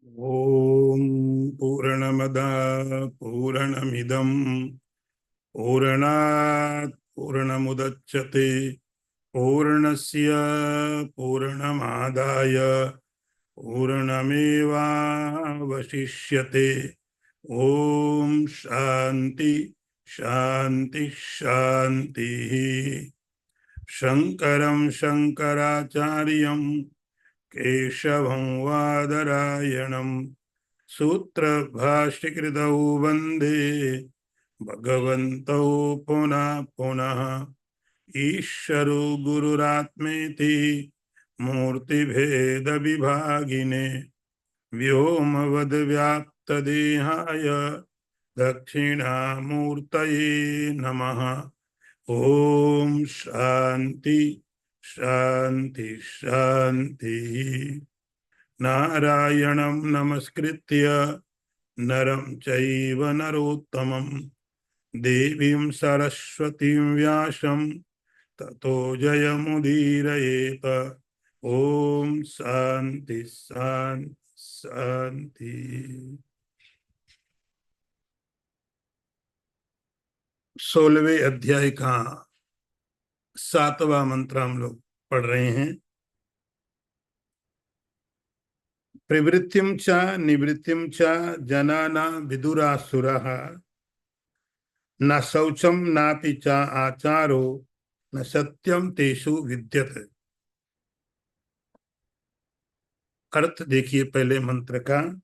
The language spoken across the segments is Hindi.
ओम पूर्णमद पूर्णमिदं पूर्णात् पूर्णमुदच्यते पूर्णस्य पूर्णमादाय पूर्णमेवावशिष्यते। ओम शांति शांति शांति। शंकरं शंकराचार्यं केशवं वादरायणं सूत्रभाष्यकृतौ वन्दे भगवन्तौ पुनः पुनः। ईश्वरो गुरुरात्मेति मूर्तिभेदविभागिने व्योमवद्व्याप्तदेहाय दक्षिणामूर्तये नमः। ओम शांति शांति शांति। नारायणं नमस्कृत्य नरं चैव नरोत्तमं देवीं सरस्वतीं व्यासं ततो जयमुदीरयेत। ओम शांति शांति शांति। 16वें अध्याय का 7वां मंत्र हम लोग पढ़ रहे हैं। प्रवृत्तिं च निवृत्तिं च जनाना विदुरासुरः न शौचम नापि च आचारो न सत्यम तेषु विद्यते। अर्थ देखिए पहले मंत्र का।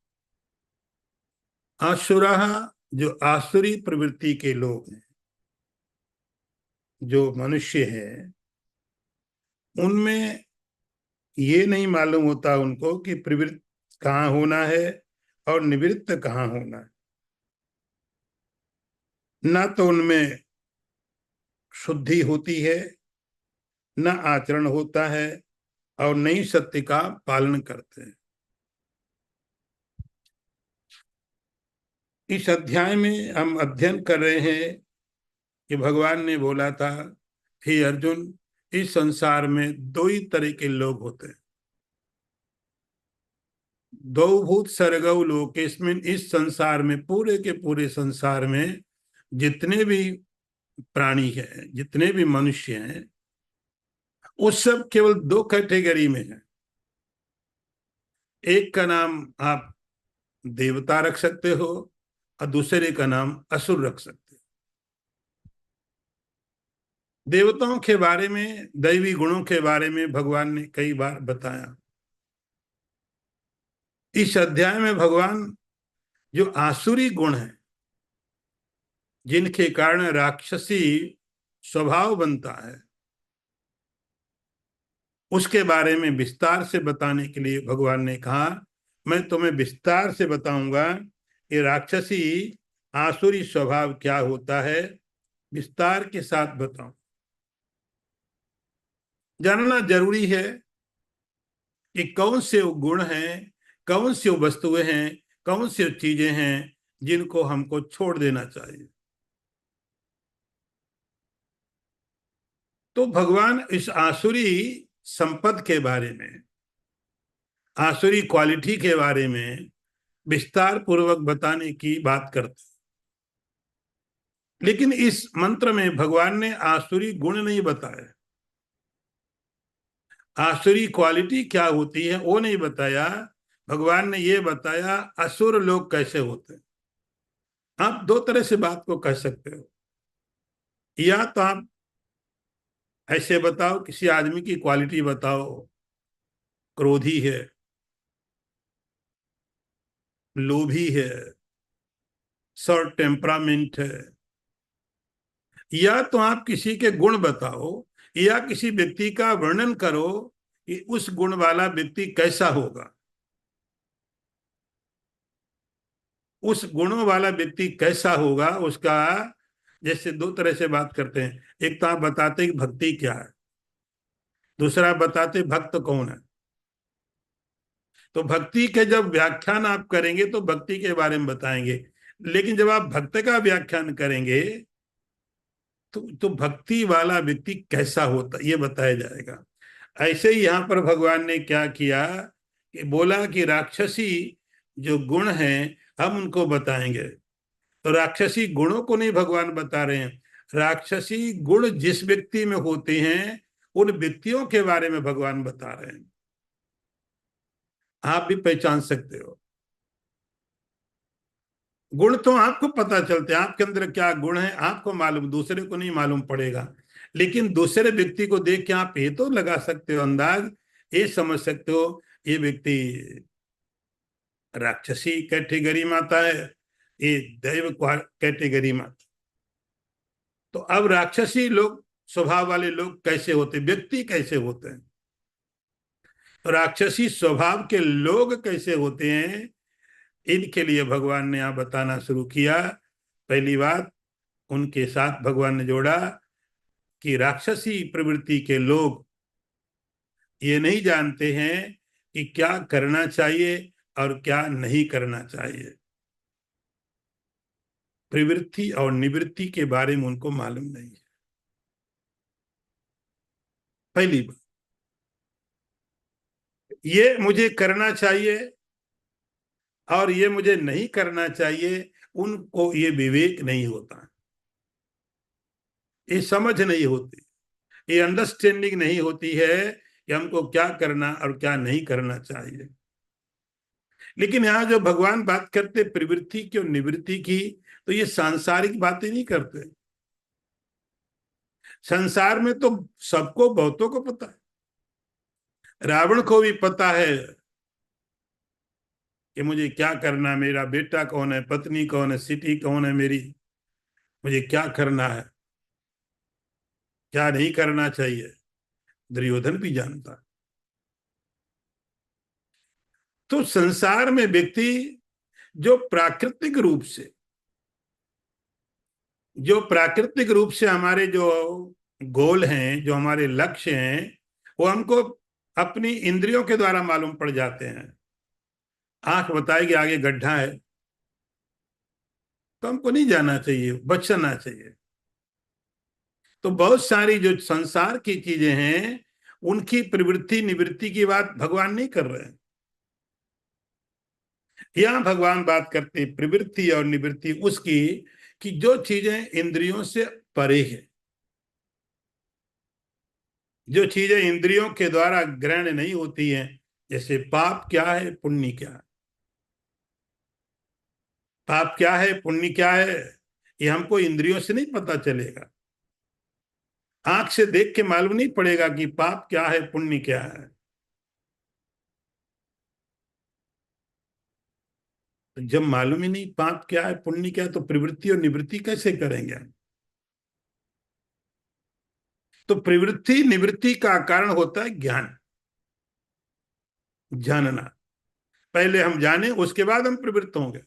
आसुरः जो आसुरी प्रवृत्ति के लोग हैं, जो मनुष्य है, उनमें ये नहीं मालूम होता उनको कि प्रवृत्त कहाँ होना है और निवृत्त कहाँ होना है। न तो उनमें शुद्धि होती है, न आचरण होता है और न ही सत्य का पालन करते हैं। इस अध्याय में हम अध्ययन कर रहे हैं कि भगवान ने बोला था, हे अर्जुन, इस संसार में दो ही तरह के लोग होते हैं। दो भूत सर्गौ लोकेस्मिन, इस संसार में, पूरे के पूरे संसार में जितने भी प्राणी हैं, जितने भी मनुष्य हैं, वो सब केवल दो कैटेगरी में है। एक का नाम आप देवता रख सकते हो और दूसरे का नाम असुर रख सकते हो। देवताओं के बारे में, दैवी गुणों के बारे में भगवान ने कई बार बताया। इस अध्याय में भगवान जो आसुरी गुण है, जिनके कारण राक्षसी स्वभाव बनता है, उसके बारे में विस्तार से बताने के लिए भगवान ने कहा, मैं तुम्हें विस्तार से बताऊंगा कि राक्षसी आसुरी स्वभाव क्या होता है, विस्तार के साथ बताऊं। जानना जरूरी है कि कौन से गुण हैं, कौन सी वस्तुएं हैं, कौन सी चीजें हैं जिनको हमको छोड़ देना चाहिए। तो भगवान इस आसुरी संपद के बारे में, आसुरी क्वालिटी के बारे में विस्तार पूर्वक बताने की बात करते। लेकिन इस मंत्र में भगवान ने आसुरी गुण नहीं बताया, आसुरी क्वालिटी क्या होती है वो नहीं बताया। भगवान ने ये बताया असुर लोग कैसे होते हैं। आप दो तरह से बात को कह सकते हो। या तो आप ऐसे बताओ, किसी आदमी की क्वालिटी बताओ, क्रोधी है, लोभी है, शॉर्ट टेम्परामेंट है। या तो आप किसी के गुण बताओ, या किसी व्यक्ति का वर्णन करो कि उस गुण वाला व्यक्ति कैसा होगा। उस गुणों वाला व्यक्ति कैसा होगा उसका, जैसे दो तरह से बात करते हैं। एक तो आप बताते कि भक्ति क्या है, दूसरा बताते भक्त कौन है। तो भक्ति के जब व्याख्यान आप करेंगे तो भक्ति के बारे में बताएंगे, लेकिन जब आप भक्त का व्याख्यान करेंगे तो भक्ति वाला व्यक्ति कैसा होता ये बताया जाएगा। ऐसे ही यहाँ पर भगवान ने क्या किया कि बोला कि राक्षसी जो गुण हैं हम उनको बताएंगे। तो राक्षसी गुणों को नहीं भगवान बता रहे हैं, राक्षसी गुण जिस व्यक्ति में होते हैं उन व्यक्तियों के बारे में भगवान बता रहे हैं। आप भी पहचान सकते हो। गुण तो आपको पता चलते हैं, आपके अंदर क्या गुण है आपको मालूम, दूसरे को नहीं मालूम पड़ेगा। लेकिन दूसरे व्यक्ति को देख के आप ये तो लगा सकते हो अंदाज, ये समझ सकते हो ये व्यक्ति राक्षसी कैटेगरी में आता है, ये दैव कैटेगरी में आता। तो अब राक्षसी लोग स्वभाव वाले लोग कैसे होते, व्यक्ति कैसे होते हैं, तो राक्षसी स्वभाव के लोग कैसे होते हैं, इनके लिए भगवान ने यहां बताना शुरू किया। पहली बात, उनके साथ भगवान ने जोड़ा कि राक्षसी प्रवृत्ति के लोग ये नहीं जानते हैं कि क्या करना चाहिए और क्या नहीं करना चाहिए। प्रवृत्ति और निवृत्ति के बारे में उनको मालूम नहीं है। पहली बात, ये मुझे करना चाहिए और ये मुझे नहीं करना चाहिए, उनको ये विवेक नहीं होता, ये समझ नहीं होती, ये अंडरस्टैंडिंग नहीं होती है कि हमको क्या करना और क्या नहीं करना चाहिए। लेकिन यहाँ जो भगवान बात करते प्रवृत्ति की और निवृत्ति की, तो ये सांसारिक बातें नहीं करते। संसार में तो सबको, बहुतों को पता है, रावण को भी पता है कि मुझे क्या करना, मेरा बेटा कौन है, पत्नी कौन है, सिटी कौन है मेरी, मुझे क्या करना है, क्या नहीं करना चाहिए, दुर्योधन भी जानता। तो संसार में व्यक्ति जो प्राकृतिक रूप से, हमारे जो गोल हैं, जो हमारे लक्ष्य हैं, वो हमको अपनी इंद्रियों के द्वारा मालूम पड़ जाते हैं। आंख बताएगी आगे गड्ढा है, तो हमको नहीं जाना चाहिए, बचना चाहिए। तो बहुत सारी जो संसार की चीजें हैं उनकी प्रवृत्ति निवृत्ति की बात भगवान नहीं कर रहे हैं। यहां भगवान बात करते प्रवृत्ति और निवृत्ति उसकी, कि जो चीजें इंद्रियों से परे है, जो चीजें इंद्रियों के द्वारा ग्रहण नहीं होती हैं, जैसे पाप क्या है, पुण्य क्या है, पाप क्या है, पुण्य क्या है, ये हमको इंद्रियों से नहीं पता चलेगा। आंख से देख के मालूम नहीं पड़ेगा कि पाप क्या है, पुण्य क्या है। तो जब मालूम ही नहीं पाप क्या है, पुण्य क्या है, तो प्रवृत्ति और निवृत्ति कैसे करेंगे। तो प्रवृत्ति निवृत्ति का कारण होता है ज्ञान, जानना। पहले हम जाने, उसके बाद हम प्रवृत्त होंगे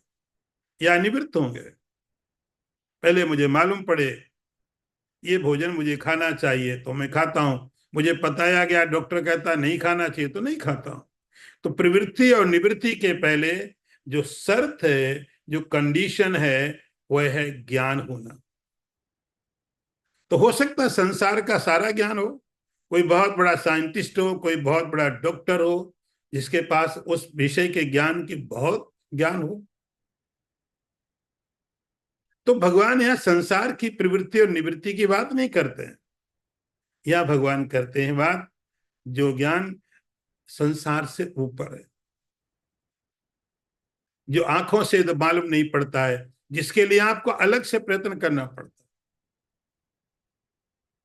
या निवृत्त होंगे। पहले मुझे मालूम पड़े ये भोजन मुझे खाना चाहिए तो मैं खाता हूं, मुझे बताया गया डॉक्टर कहता नहीं खाना चाहिए तो नहीं खाता हूं। तो प्रवृत्ति और निवृत्ति के पहले जो शर्त है, जो कंडीशन है, वह है ज्ञान होना। तो हो सकता है संसार का सारा ज्ञान हो, कोई बहुत बड़ा साइंटिस्ट हो, कोई बहुत बड़ा डॉक्टर हो जिसके पास उस विषय के ज्ञान की बहुत ज्ञान हो। तो भगवान यहाँ संसार की प्रवृत्ति और निवृत्ति की बात नहीं करते हैं, या भगवान करते हैं बात जो ज्ञान संसार से ऊपर है, जो आंखों से तो मालूम नहीं पड़ता है, जिसके लिए आपको अलग से प्रयत्न करना पड़ता है।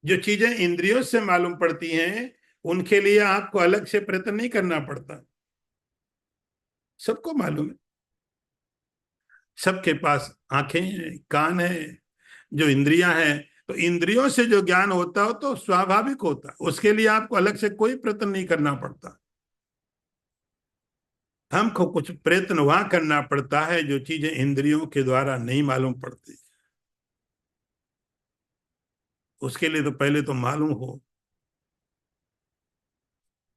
जो चीजें इंद्रियों से मालूम पड़ती हैं उनके लिए आपको अलग से प्रयत्न नहीं करना पड़ता, सबको मालूम है। सबके पास आंखें हैं, कान है, जो इंद्रियां हैं, तो इंद्रियों से जो ज्ञान होता हो तो स्वाभाविक होता है, उसके लिए आपको अलग से कोई प्रयत्न नहीं करना पड़ता। हमको कुछ प्रयत्न वहां करना पड़ता है जो चीजें इंद्रियों के द्वारा नहीं मालूम पड़ती, उसके लिए तो पहले तो मालूम हो,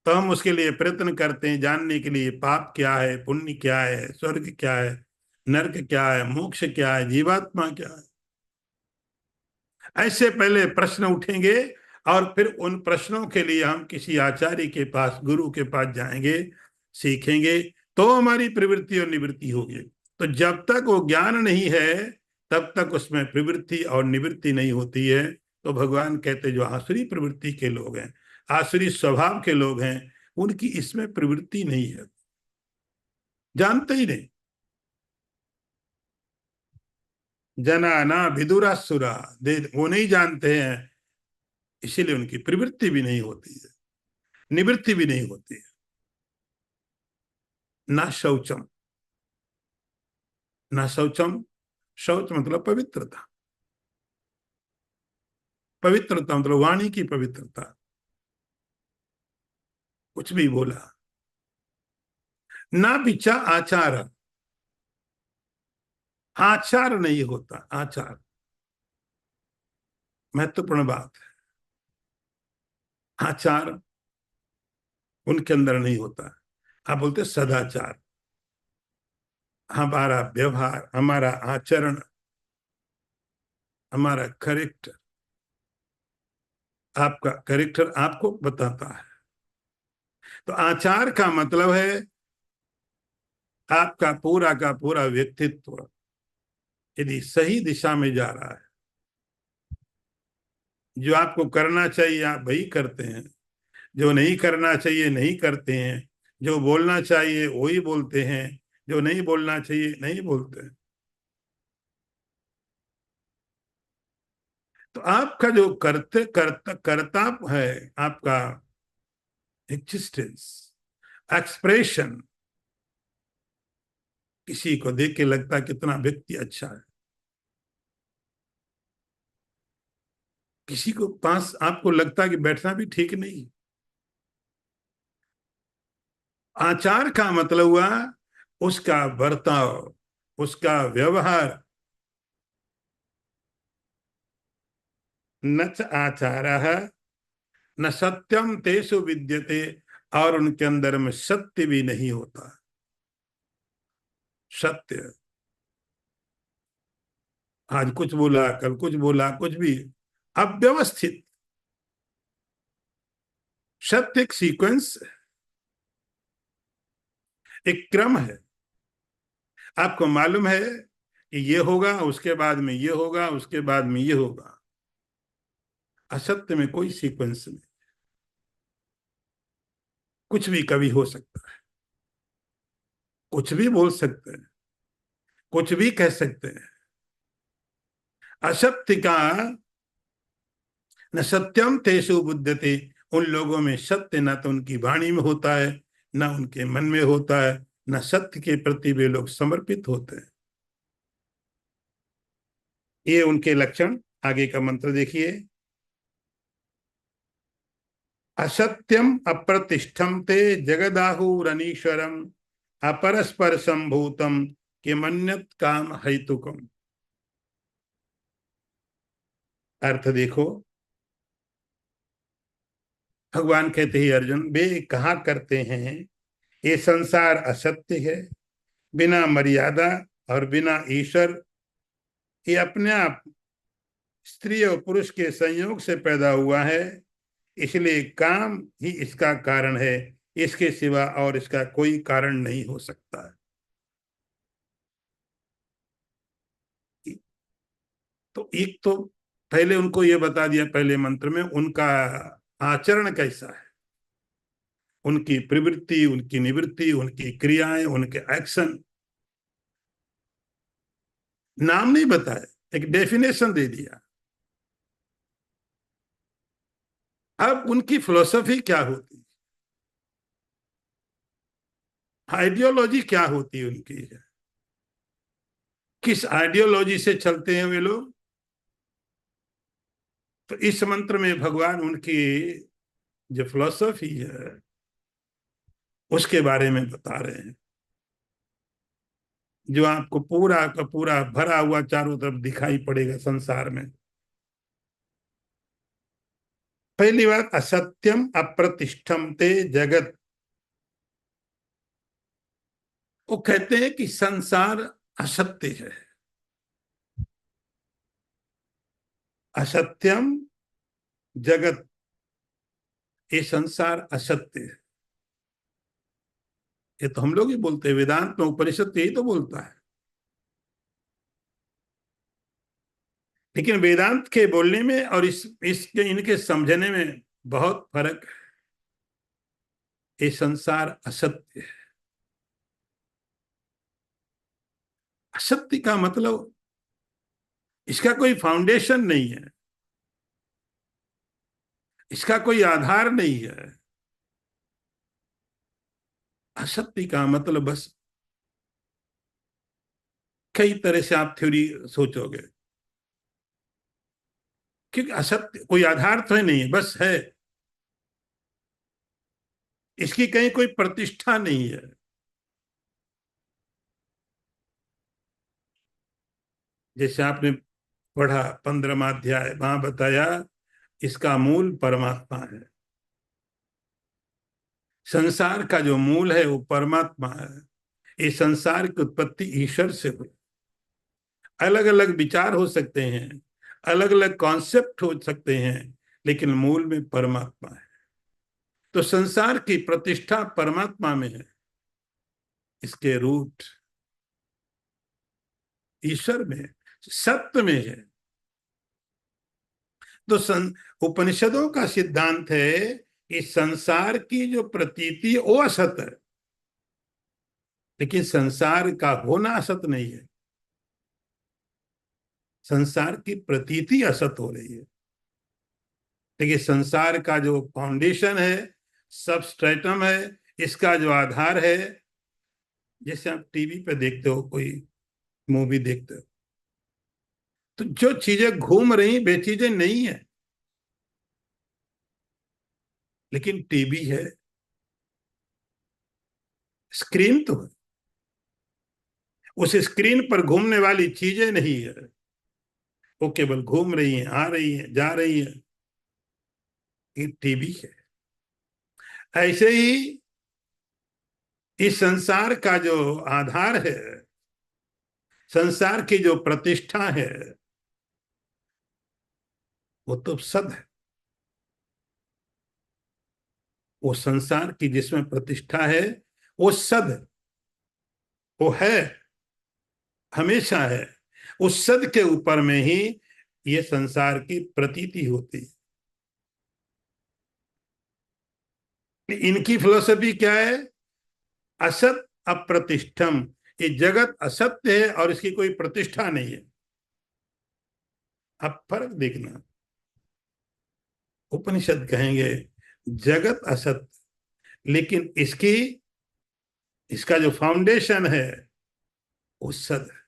तो हम उसके लिए प्रयत्न करते हैं जानने के लिए पाप क्या है, पुण्य क्या है, स्वर्ग क्या है, नरक क्या है, मोक्ष क्या है, जीवात्मा क्या है। ऐसे पहले प्रश्न उठेंगे और फिर उन प्रश्नों के लिए हम किसी आचार्य के पास, गुरु के पास जाएंगे, सीखेंगे, तो हमारी प्रवृत्ति और निवृत्ति होगी। तो जब तक वो ज्ञान नहीं है तब तक उसमें प्रवृत्ति और निवृत्ति नहीं होती है। तो भगवान कहते जो आसुरी प्रवृत्ति के लोग हैं, आसुरी स्वभाव के लोग हैं, उनकी इसमें प्रवृत्ति नहीं है, जानते ही नहीं। जना ना विदुरासुरा, दे वो नहीं जानते हैं, इसीलिए उनकी प्रवृत्ति भी नहीं होती है, निवृत्ति भी नहीं होती है। ना शौचम, ना शौचम, शौच मतलब पवित्रता, पवित्रता मतलब वाणी की पवित्रता, कुछ भी बोला। ना पिचा आचार, आचार नहीं होता, आचार महत्वपूर्ण बात है। आचार उनके अंदर नहीं होता। आप बोलते सदाचार, हमारा व्यवहार, हमारा आचरण, हमारा करेक्टर, आपका करेक्टर आपको बताता है। तो आचार का मतलब है आपका पूरा का पूरा व्यक्तित्व यदि सही दिशा में जा रहा है, जो आपको करना चाहिए आप वही करते हैं, जो नहीं करना चाहिए नहीं करते हैं, जो बोलना चाहिए वही बोलते हैं, जो नहीं बोलना चाहिए नहीं बोलते हैं। तो आपका जो करता है, आपका एग्जिस्टेंस, एक्सप्रेशन, किसी को देख के लगता है कितना व्यक्ति अच्छा है, किसी को पास आपको लगता है कि बैठना भी ठीक नहीं। आचार का मतलब हुआ उसका बर्ताव, उसका व्यवहार। न च आचारः न सत्यम तेषु विद्यते, और उनके अंदर में सत्य भी नहीं होता। सत्य, आज कुछ बोला कल कुछ बोला, कुछ भी अव्यवस्थित। सत्य एक सीक्वेंस, एक क्रम है। आपको मालूम है कि ये होगा, उसके बाद में ये होगा, उसके बाद में ये होगा। असत्य में कोई सीक्वेंस नहीं, कुछ भी कभी हो सकता है, कुछ भी बोल सकते हैं, कुछ भी कह सकते हैं। असत्य का न सत्यम तेषु बुध्यते, उन लोगों में सत्य न तो उनकी वाणी में होता है, न उनके मन में होता है, न सत्य के प्रति वे लोग समर्पित होते हैं। ये उनके लक्षण। आगे का मंत्र देखिए। असत्यम अप्रतिष्ठम ते जगदाहुरनीश्वरम अपरस्पर संभूतम किमन्यत काम हेतुकम। अर्थ देखो, भगवान कहते ही अर्जुन वे कहा करते हैं ये संसार असत्य है, बिना मर्यादा और बिना ईश्वर, ये अपने आप स्त्री और पुरुष के संयोग से पैदा हुआ है, इसलिए काम ही इसका कारण है, इसके सिवा और इसका कोई कारण नहीं हो सकता। तो एक तो पहले उनको ये बता दिया, पहले मंत्र में उनका आचरण कैसा है, उनकी प्रवृत्ति, उनकी निवृत्ति, उनकी क्रियाएं, उनके एक्शन। नाम नहीं बताया, एक डेफिनेशन दे दिया। अब उनकी फिलोसफी क्या होती, आइडियोलॉजी क्या होती उनकी, किस आइडियोलॉजी से चलते हैं वे लोग। तो इस मंत्र में भगवान उनकी जो फिलोसफी है उसके बारे में बता रहे हैं, जो आपको पूरा का पूरा भरा हुआ चारों तरफ दिखाई पड़ेगा संसार में। पहली बात, असत्यम अप्रतिष्ठम ते जगत। वो कहते हैं कि संसार असत्य है। असत्यम जगत, ये संसार असत्य है। ये तो हम लोग ही बोलते हैं, वेदांत में उपनिषद यही तो बोलता है। लेकिन वेदांत के बोलने में और इसके इनके समझने में बहुत फर्क है। ये संसार असत्य है। असत्य का मतलब इसका कोई फाउंडेशन नहीं है, इसका कोई आधार नहीं है। असत्य का मतलब बस कई तरह से आप थ्योरी सोचोगे, क्योंकि असत्य कोई आधार तो है नहीं, बस है। इसकी कहीं कोई प्रतिष्ठा नहीं है। जैसे आपने पढ़ा 15वां अध्याय, वहां बताया इसका मूल परमात्मा है। संसार का जो मूल है वो परमात्मा है। ये संसार की उत्पत्ति ईश्वर से हुई। अलग अलग विचार हो सकते हैं, अलग अलग कॉन्सेप्ट हो सकते हैं, लेकिन मूल में परमात्मा है। तो संसार की प्रतिष्ठा परमात्मा में है, इसके रूट ईश्वर में, सत्य में है। तो उपनिषदों का सिद्धांत है कि संसार की जो प्रतीति वो असत है, लेकिन संसार का होना असत नहीं है। संसार की प्रतीति असत हो रही है, लेकिन संसार का जो फाउंडेशन है, सबस्ट्रेटम है, इसका जो आधार है, जैसे आप टीवी पे देखते हो, कोई मूवी देखते हो, तो जो चीजें घूम रही वे चीजें नहीं है, लेकिन टीवी है, स्क्रीन तो है। उस स्क्रीन पर घूमने वाली चीजें नहीं है, वो केवल घूम रही हैं, आ रही हैं, जा रही हैं। ये टीवी है। ऐसे ही इस संसार का जो आधार है, संसार की जो प्रतिष्ठा है, वो तो सद है। वो संसार की जिसमें प्रतिष्ठा है, वो सद है, वो है, हमेशा है। उस सद के ऊपर में ही ये संसार की प्रतीति होती है। इनकी फिलोसफी क्या है? असत अप्रतिष्ठम। ये जगत असत्य है और इसकी कोई प्रतिष्ठा नहीं है। अब फर्क देखना, उपनिषद कहेंगे जगत असत, लेकिन इसका जो फाउंडेशन है वो सद है।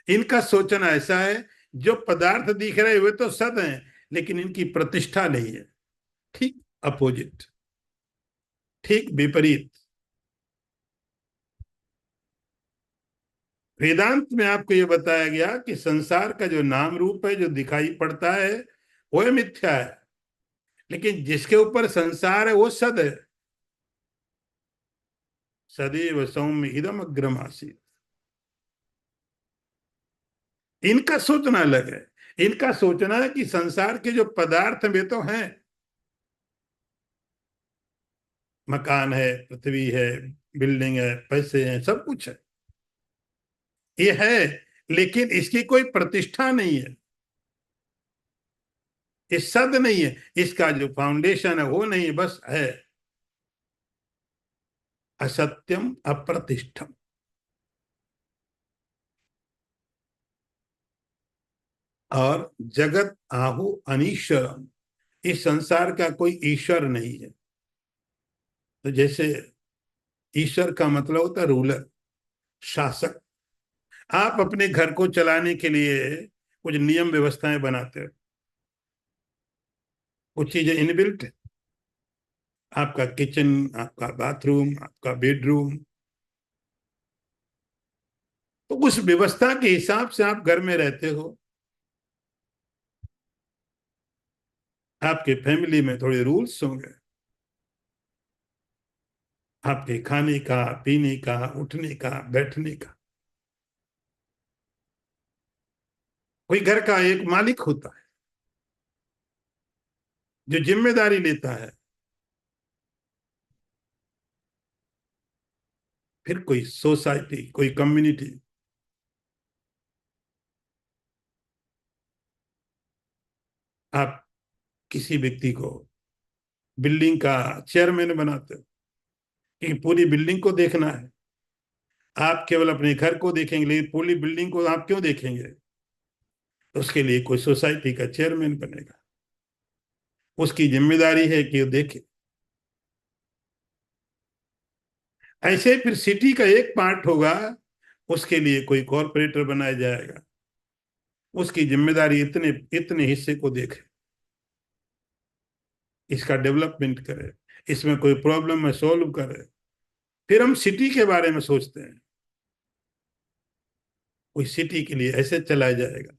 इनका सोचना ऐसा है, जो पदार्थ दिख रहे हुए तो सद हैं, लेकिन इनकी प्रतिष्ठा नहीं है। ठीक अपोजिट, ठीक विपरीत। वेदांत में आपको यह बताया गया कि संसार का जो नाम रूप है, जो दिखाई पड़ता है, वह मिथ्या है, लेकिन जिसके ऊपर संसार है वो सद है। सदैव सौम्य इदम अग्रम आसीत। इनका सोचना अलग है। इनका सोचना है कि संसार के जो पदार्थ वे तो हैं, मकान है, पृथ्वी है, बिल्डिंग है, पैसे हैं, सब कुछ है, ये है, लेकिन इसकी कोई प्रतिष्ठा नहीं है, ये सद नहीं है। इसका जो फाउंडेशन है वो नहीं है, बस है। असत्यम अप्रतिष्ठम। और जगत आहु अनीश्वरम। इस संसार का कोई ईश्वर नहीं है। तो जैसे ईश्वर का मतलब होता है रूलर, शासक। आप अपने घर को चलाने के लिए कुछ नियम व्यवस्थाएं बनाते हो, कुछ चीजें इनबिल्ट है। आपका किचन, आपका बाथरूम, आपका बेडरूम, तो उस व्यवस्था के हिसाब से आप घर में रहते हो। आपके फैमिली में थोड़े रूल्स होंगे, आपके खाने का, पीने का, उठने का, बैठने का। कोई घर का एक मालिक होता है जो जिम्मेदारी लेता है। फिर कोई सोसाइटी, कोई कम्युनिटी। आप किसी व्यक्ति को बिल्डिंग का चेयरमैन बनाते हो कि पूरी बिल्डिंग को देखना है। आप केवल अपने घर को देखेंगे, लेकिन पूरी बिल्डिंग को आप क्यों देखेंगे? तो उसके लिए कोई सोसाइटी का चेयरमैन बनेगा, उसकी जिम्मेदारी है कि वो देखे। ऐसे फिर सिटी का एक पार्ट होगा, उसके लिए कोई कॉरपोरेटर बनाया जाएगा, उसकी जिम्मेदारी इतने इतने हिस्से को देखे, इसका डेवलपमेंट करे, इसमें कोई प्रॉब्लम है सॉल्व करे। फिर हम सिटी के बारे में सोचते हैं, कोई सिटी के लिए ऐसे चलाया जाएगा,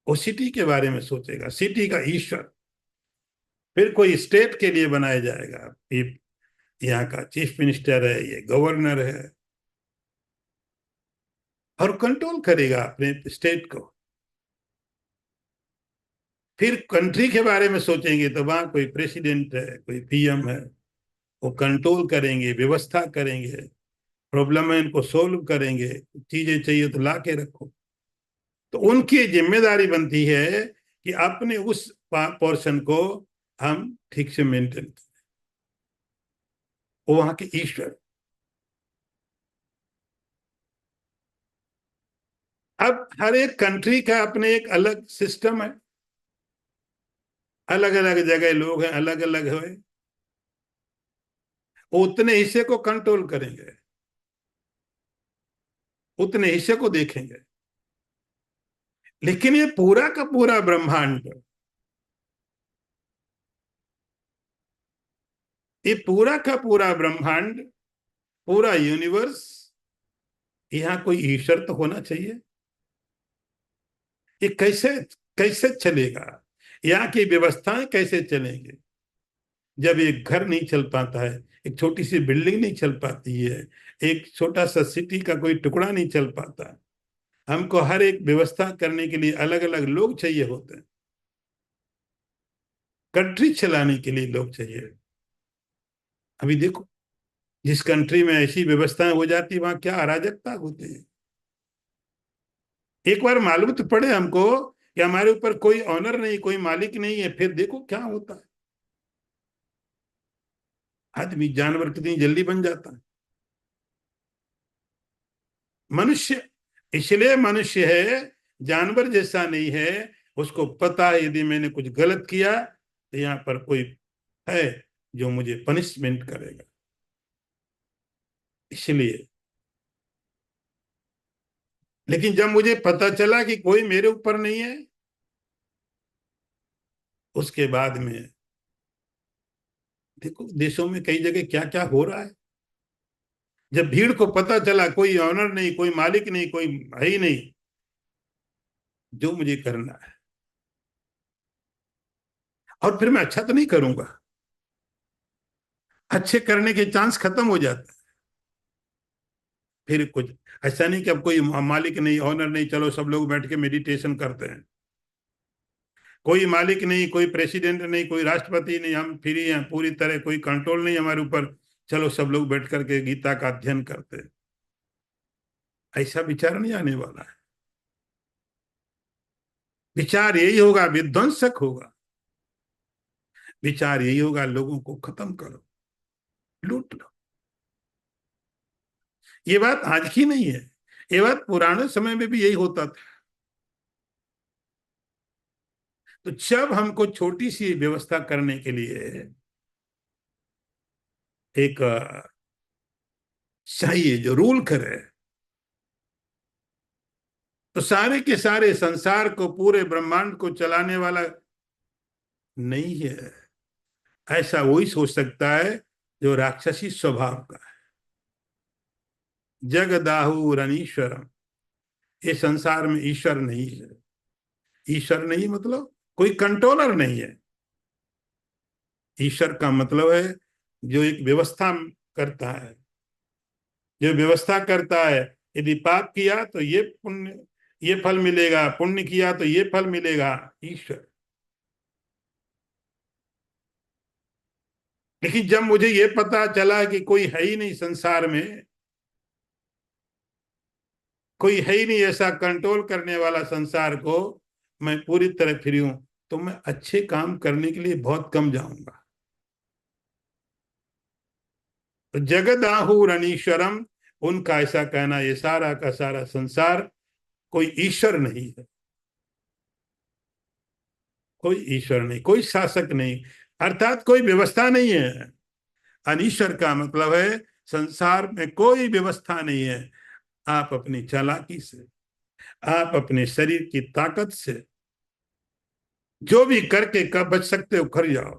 वो सिटी के बारे में सोचेगा, सिटी का ईश्वर। फिर कोई स्टेट के लिए बनाया जाएगा, यहाँ का चीफ मिनिस्टर है, ये गवर्नर है, और कंट्रोल करेगा अपने स्टेट को। फिर कंट्री के बारे में सोचेंगे तो वहां कोई प्रेसिडेंट है, कोई पीएम है, वो कंट्रोल करेंगे, व्यवस्था करेंगे, प्रॉब्लम है इनको सोल्व करेंगे, चीजें चाहिए तो ला के रखो। तो उनकी जिम्मेदारी बनती है कि अपने उस पोर्शन को हम ठीक से मेंटेन करें। वो वहां के ईश्वर। अब हर एक कंट्री का अपने एक अलग सिस्टम है, अलग अलग जगह लोग हैं, अलग अलग है, वो उतने हिस्से को कंट्रोल करेंगे, उतने हिस्से को देखेंगे। लेकिन ये पूरा का पूरा ब्रह्मांड, ये पूरा का पूरा ब्रह्मांड, पूरा यूनिवर्स, यहाँ कोई ईश्वर तो होना चाहिए। ये कैसे कैसे चलेगा? यहाँ की व्यवस्थाएं कैसे चलेंगे जब एक घर नहीं चल पाता है, एक छोटी सी बिल्डिंग नहीं चल पाती है, एक छोटा सा सिटी का कोई टुकड़ा नहीं चल पाता। हमको हर एक व्यवस्था करने के लिए अलग अलग लोग चाहिए होते हैं, कंट्री चलाने के लिए लोग चाहिए। अभी देखो, जिस कंट्री में ऐसी व्यवस्थाएं हो जाती है वहां क्या अराजकता होती है। एक बार मालूम तो पड़े हमको कि हमारे ऊपर कोई ऑनर नहीं, कोई मालिक नहीं है, फिर देखो क्या होता है। आदमी जानवर कितनी जल्दी बन जाता है। मनुष्य इसलिए मनुष्य है, जानवर जैसा नहीं है। उसको पता है यदि मैंने कुछ गलत किया तो यहाँ पर कोई है जो मुझे पनिशमेंट करेगा। इसलिए, लेकिन जब मुझे पता चला कि कोई मेरे ऊपर नहीं है, उसके बाद में देखो देशों में कई जगह क्या क्या हो रहा है। जब भीड़ को पता चला कोई ऑनर नहीं, कोई मालिक नहीं, कोई है ही नहीं, जो मुझे करना है, और फिर मैं अच्छा तो नहीं करूंगा, अच्छे करने के चांस खत्म हो जाते हैं। फिर कुछ ऐसा नहीं कि अब कोई मालिक नहीं, ऑनर नहीं, चलो सब लोग बैठ के मेडिटेशन करते हैं। कोई मालिक नहीं, कोई प्रेसिडेंट नहीं, कोई राष्ट्रपति नहीं, हम फ्री हैं पूरी तरह, कोई कंट्रोल नहीं हमारे ऊपर, चलो सब लोग बैठ करके गीता का अध्ययन करते हैं। ऐसा विचार नहीं आने वाला है। विचार यही होगा, विध्वंसक होगा। विचार यही होगा, लोगों को खत्म करो, लूट लो। ये बात आज की नहीं है, ये बात पुराने समय में भी यही होता था। तो जब हमको छोटी सी व्यवस्था करने के लिए एक चाहिए जो रूल करे, तो सारे के सारे संसार को, पूरे ब्रह्मांड को चलाने वाला नहीं है। ऐसा वही सोच सकता है जो राक्षसी स्वभाव का है। जगदाहुरनीश्वरम, ये संसार में ईश्वर नहीं है। ईश्वर नहीं मतलब कोई कंट्रोलर नहीं है। ईश्वर का मतलब है जो एक व्यवस्था करता है, जो व्यवस्था करता है। यदि पाप किया तो ये पुण्य, ये फल मिलेगा, पुण्य किया तो ये फल मिलेगा। ईश्वर। लेकिन जब मुझे ये पता चला कि कोई है ही नहीं संसार में, कोई है ही नहीं ऐसा कंट्रोल करने वाला संसार को, मैं पूरी तरह फ्री हूं, तो मैं अच्छे काम करने के लिए बहुत कम जाऊंगा। तो जगदाहुरनीश्वरम, उनका ऐसा कहना, ये सारा का सारा संसार कोई ईश्वर नहीं है, कोई ईश्वर नहीं, कोई शासक नहीं, अर्थात कोई व्यवस्था नहीं है। अनीश्वर का मतलब है संसार में कोई व्यवस्था नहीं है। आप अपनी चालाकी से, आप अपने शरीर की ताकत से जो भी करके कब बच सकते हो कर जाओ,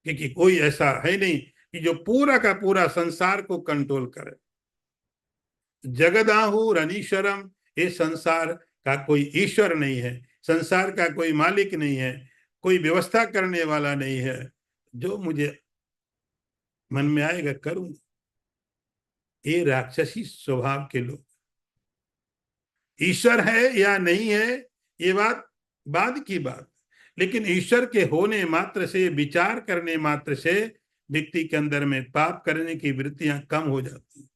क्योंकि कोई ऐसा है नहीं कि जो पूरा का पूरा संसार को कंट्रोल करे। जगदाहु रनीश्वरम, ये संसार का कोई ईश्वर नहीं है, संसार का कोई मालिक नहीं है, कोई व्यवस्था करने वाला नहीं है। जो मुझे मन में आएगा करूंगा। ये राक्षसी स्वभाव के लोग, ईश्वर है या नहीं है ये बात बाद की बात, लेकिन ईश्वर के होने मात्र से, विचार करने मात्र से व्यक्ति के अंदर में पाप करने की वृत्तियां कम हो जाती हैं।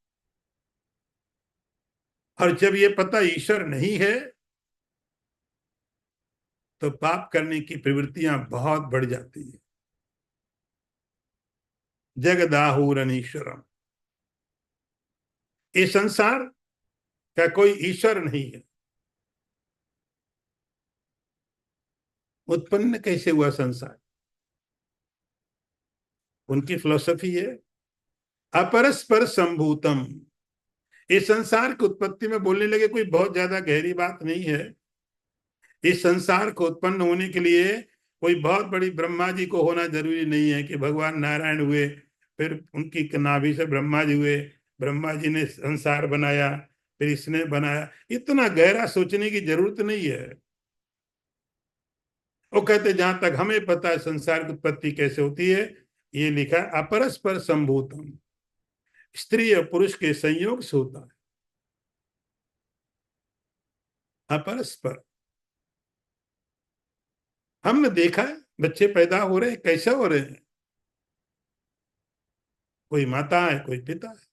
और जब ये पता ईश्वर नहीं है तो पाप करने की प्रवृत्तियां बहुत बढ़ जाती है। जगदाहुरनीश्वरम, ये संसार का कोई ईश्वर नहीं है। उत्पन्न कैसे हुआ संसार? उनकी फिलोसफी है अपरस्पर संभूतम। इस संसार की उत्पत्ति में बोलने लगे, कोई बहुत ज्यादा गहरी बात नहीं है। इस संसार को उत्पन्न होने के लिए कोई बहुत बड़ी ब्रह्मा जी को होना जरूरी नहीं है कि भगवान नारायण हुए, फिर उनकी नाभि से ब्रह्मा जी हुए, ब्रह्मा जी ने संसार बनाया, फिर इसने बनाया। इतना गहरा सोचने की जरूरत नहीं है। वो कहते जहां तक हमें पता है संसार की उत्पत्ति कैसे होती है, ये लिखा है अपरस्पर संभूतम, स्त्री और पुरुष के संयोग से होता है। अपरस्पर, हमने देखा है बच्चे पैदा हो रहे हैं, कैसे हो रहे हैं? कोई माता है, कोई पिता है।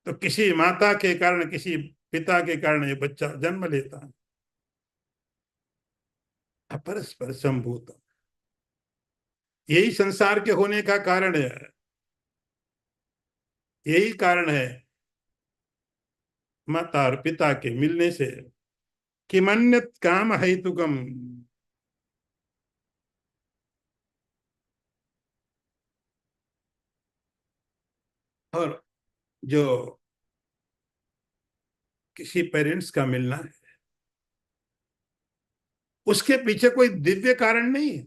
तो किसी माता के कारण, किसी पिता के कारण ये बच्चा जन्म लेता है। अपरस्पर संभूत, यही संसार के होने का कारण है, यही कारण है माता और पिता के मिलने से। किमन्यत काम हेतुकम, और जो किसी पेरेंट्स का मिलना है, उसके पीछे कोई दिव्य कारण नहीं है।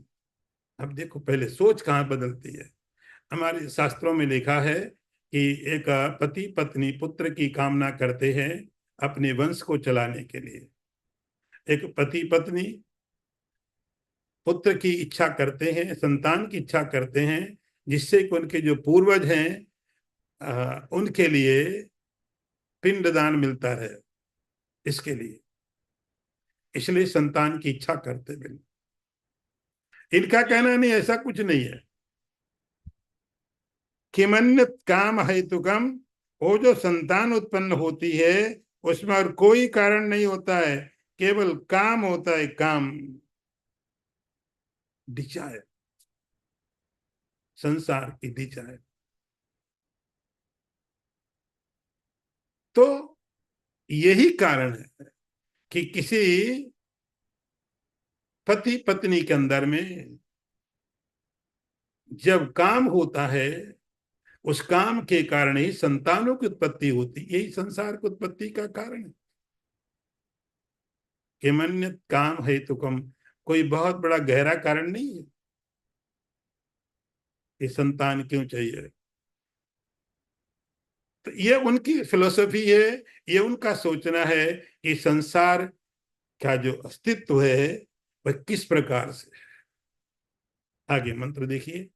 अब देखो पहले सोच कहाँ बदलती है। हमारे शास्त्रों में लिखा है कि एक पति पत्नी पुत्र की कामना करते हैं अपने वंश को चलाने के लिए। एक पति पत्नी पुत्र की इच्छा करते हैं, संतान की इच्छा करते हैं, जिससे कि उनके जो पूर्वज हैं उनके लिए पिंडदान मिलता है, इसके लिए, इसलिए संतान की इच्छा करते हैं। इनका कहना नहीं, ऐसा कुछ नहीं है। किमन्य काम हेतुकम, वो जो संतान उत्पन्न होती है उसमें और कोई कारण नहीं होता है, केवल काम होता है, काम, डिजायर, संसार की डिजायर। तो यही कारण है कि किसी पति पत्नी के अंदर में जब काम होता है, उस काम के कारण ही संतानों की उत्पत्ति होती, यही संसार की उत्पत्ति का कारण है। किमन्य काम हेतुकम, कोई बहुत बड़ा गहरा कारण नहीं है कि संतान क्यों चाहिए। तो ये उनकी फिलोसफी है, ये उनका सोचना है कि संसार का जो अस्तित्व है वह किस प्रकार से। आगे मंत्र देखिए।